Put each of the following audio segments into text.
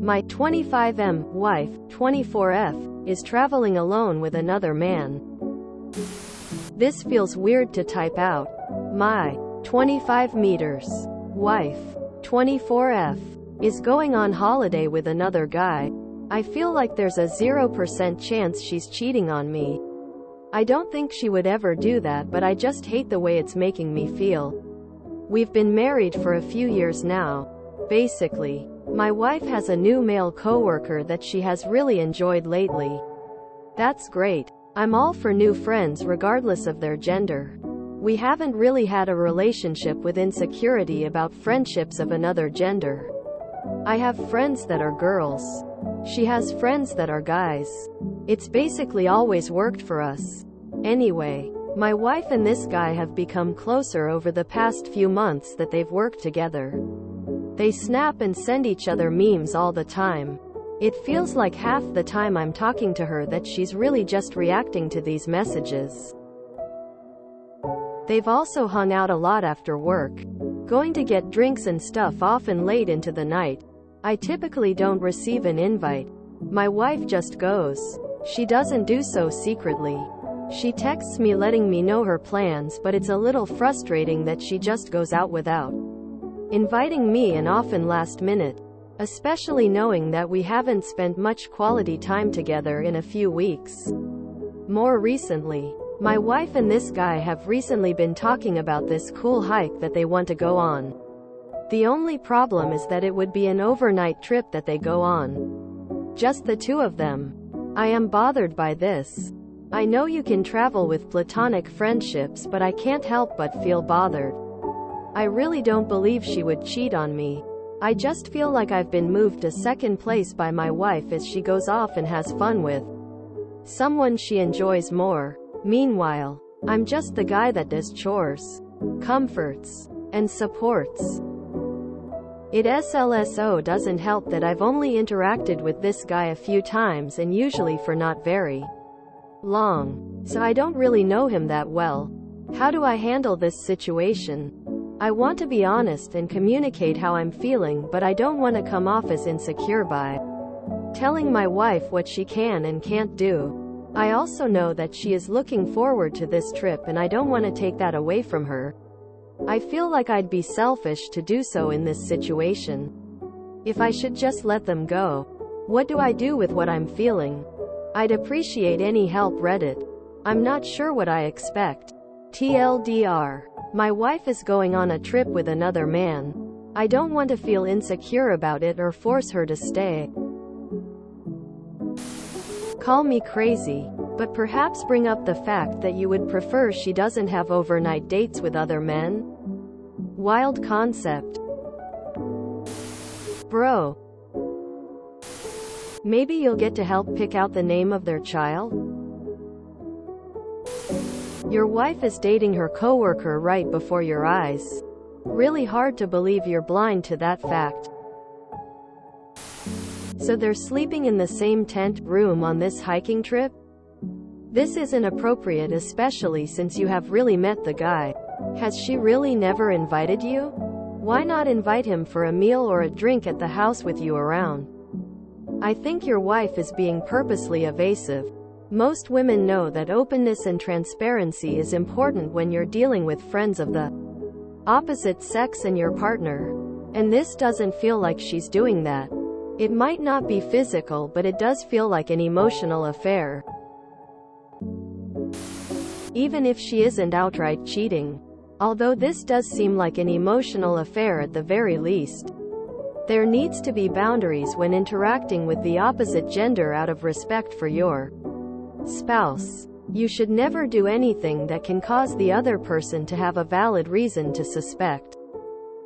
My 25M wife, 24F, is traveling alone with another man. This feels weird to type out. My 25 meters wife, 24F, is going on holiday with another guy. I feel like there's a 0% chance she's cheating on me. I don't think she would ever do that, but I just hate the way it's making me feel. We've been married for a few years now. Basically, my wife has a new male coworker that she has really enjoyed lately. That's great. I'm all for new friends regardless of their gender. We haven't really had a relationship with insecurity about friendships of another gender. I have friends that are girls. She has friends that are guys. It's basically always worked for us. Anyway, my wife and this guy have become closer over the past few months that they've worked together. They snap and send each other memes all the time. It feels like half the time I'm talking to her that she's really just reacting to these messages. They've also hung out a lot after work, going to get drinks and stuff often late into the night. I typically don't receive an invite. My wife just goes. She doesn't do so secretly. She texts me letting me know her plans, but it's a little frustrating that she just goes out without inviting me, and often last minute. Especially knowing that we haven't spent much quality time together in a few weeks. More recently, my wife and this guy have recently been talking about this cool hike that they want to go on. The only problem is that it would be an overnight trip that they go on. Just the two of them. I am bothered by this. I know you can travel with platonic friendships, but I can't help but feel bothered. I really don't believe she would cheat on me. I just feel like I've been moved to second place by my wife as she goes off and has fun with someone she enjoys more. Meanwhile, I'm just the guy that does chores, comforts, and supports. It SLSO doesn't help that I've only interacted with this guy a few times, and usually for not very long, so I don't really know him that well. How do I handle this situation? I want to be honest and communicate how I'm feeling, but I don't want to come off as insecure by telling my wife what she can and can't do. I also know that she is looking forward to this trip, and I don't want to take that away from her. I feel like I'd be selfish to do so in this situation. If I should just let them go. What do I do with what I'm feeling? I'd appreciate any help. Reddit. I'm not sure what I expect. TLDR. My wife is going on a trip with another man. I don't want to feel insecure about it or force her to stay. Call me crazy, but perhaps bring up the fact that you would prefer she doesn't have overnight dates with other men? Wild concept. Bro. Maybe you'll get to help pick out the name of their child? Your wife is dating her coworker right before your eyes. Really hard to believe you're blind to that fact. So they're sleeping in the same tent room on this hiking trip? This isn't appropriate, especially since you have really met the guy. Has she really never invited you? Why not invite him for a meal or a drink at the house with you around? I think your wife is being purposely evasive. Most women know that openness and transparency is important when you're dealing with friends of the opposite sex and your partner. And this doesn't feel like she's doing that. It might not be physical, but it does feel like an emotional affair. Even if she isn't outright cheating. Although this does seem like an emotional affair at the very least. There needs to be boundaries when interacting with the opposite gender out of respect for your spouse. You should never do anything that can cause the other person to have a valid reason to suspect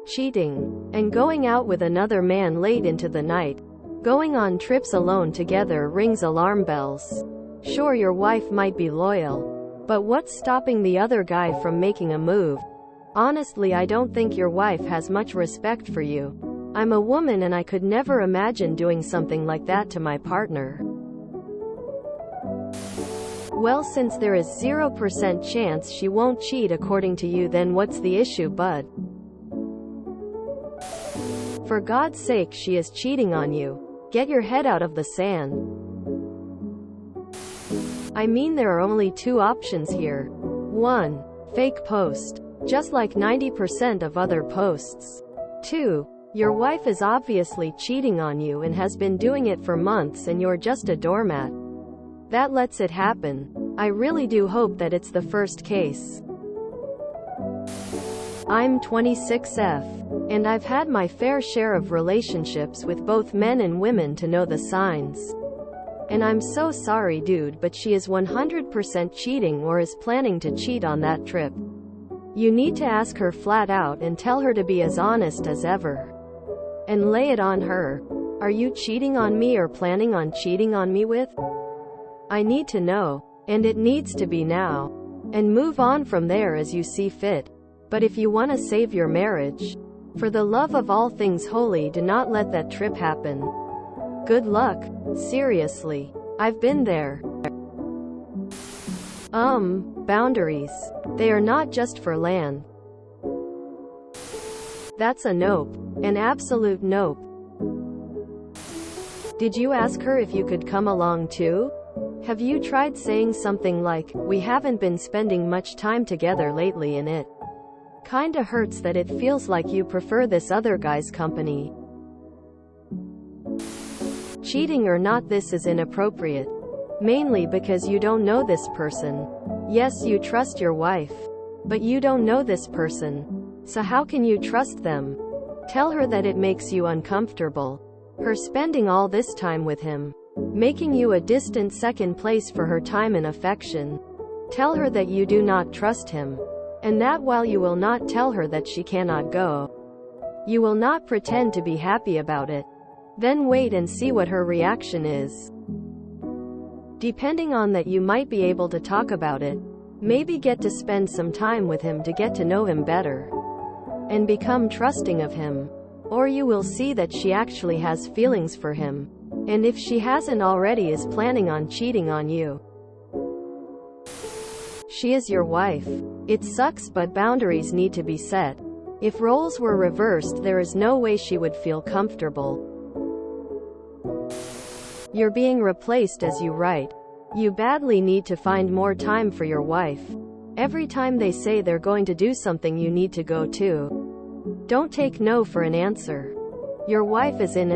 cheating. And going out with another man late into the night, going on trips alone together, rings alarm bells. Sure, your wife might be loyal, but what's stopping the other guy from making a move? Honestly, I don't think your wife has much respect for you. I'm a woman and I could never imagine doing something like that to my partner. Well, since there is 0% chance she won't cheat according to you, then what's the issue, bud? For God's sake, she is cheating on you. Get your head out of the sand. I mean, there are only two options here. 1. Fake post. Just like 90% of other posts. 2. Your wife is obviously cheating on you and has been doing it for months and you're just a doormat. That lets it happen. I really do hope that it's the first case. I'm 26F, and I've had my fair share of relationships with both men and women to know the signs. And I'm so sorry, dude, but she is 100% cheating or is planning to cheat on that trip. You need to ask her flat out and tell her to be as honest as ever. And lay it on her. Are you cheating on me or planning on cheating on me with? I need to know. And it needs to be now. And move on from there as you see fit. But if you want to save your marriage, for the love of all things holy, do not let that trip happen. Good luck. Seriously. I've been there. Boundaries. They are not just for land. That's a nope. An absolute nope. Did you ask her if you could come along too? Have you tried saying something like, "We haven't been spending much time together lately and it kinda hurts that it feels like you prefer this other guy's company." Cheating or not, this is inappropriate. Mainly because you don't know this person. Yes, you trust your wife. But you don't know this person. So how can you trust them? Tell her that it makes you uncomfortable. Her spending all this time with him. Making you a distant second place for her time and affection. Tell her that you do not trust him. And that while you will not tell her that she cannot go, you will not pretend to be happy about it. Then wait and see what her reaction is. Depending on that, you might be able to talk about it. Maybe get to spend some time with him to get to know him better. And become trusting of him. Or you will see that she actually has feelings for him. And if she hasn't already, is planning on cheating on you. She is your wife. It sucks, but boundaries need to be set. If roles were reversed, there is no way she would feel comfortable. You're being replaced as you write. You badly need to find more time for your wife. Every time they say they're going to do something, you need to go too. Don't take no for an answer. Your wife is in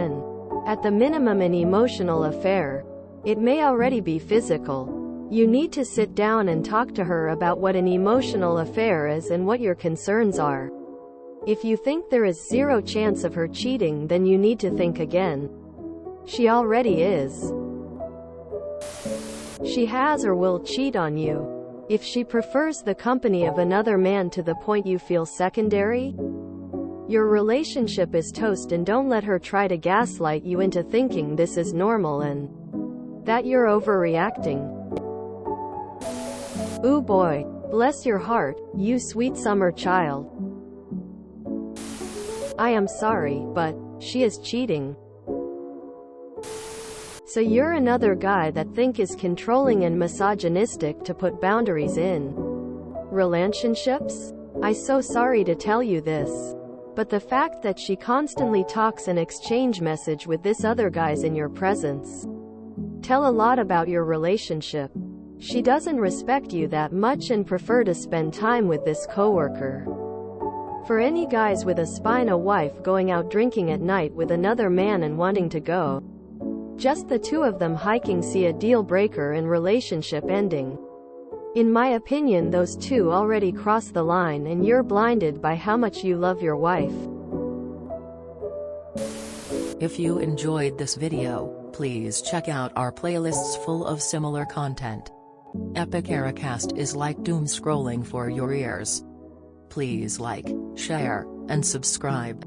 at the minimum, an emotional affair. It may already be physical. You need to sit down and talk to her about what an emotional affair is and what your concerns are. If you think there is zero chance of her cheating, then you need to think again. She already is. She has or will cheat on you. If she prefers the company of another man to the point you feel secondary, your relationship is toast, and don't let her try to gaslight you into thinking this is normal and that you're overreacting. Ooh boy. Bless your heart, you sweet summer child. I am sorry, but she is cheating. So you're another guy that think is controlling and misogynistic to put boundaries in relationships? I'm so sorry to tell you this. But the fact that she constantly talks and exchange message with this other guys in your presence tell a lot about your relationship. She doesn't respect you that much and prefer to spend time with this coworker. For any guys with a spine, a wife going out drinking at night with another man and wanting to go just the two of them hiking, see a deal breaker and relationship ending. In my opinion, those two already crossed the line and you're blinded by how much you love your wife. If you enjoyed this video, please check out our playlists full of similar content. Epic Ericast is like doom scrolling for your ears. Please like, share, and subscribe.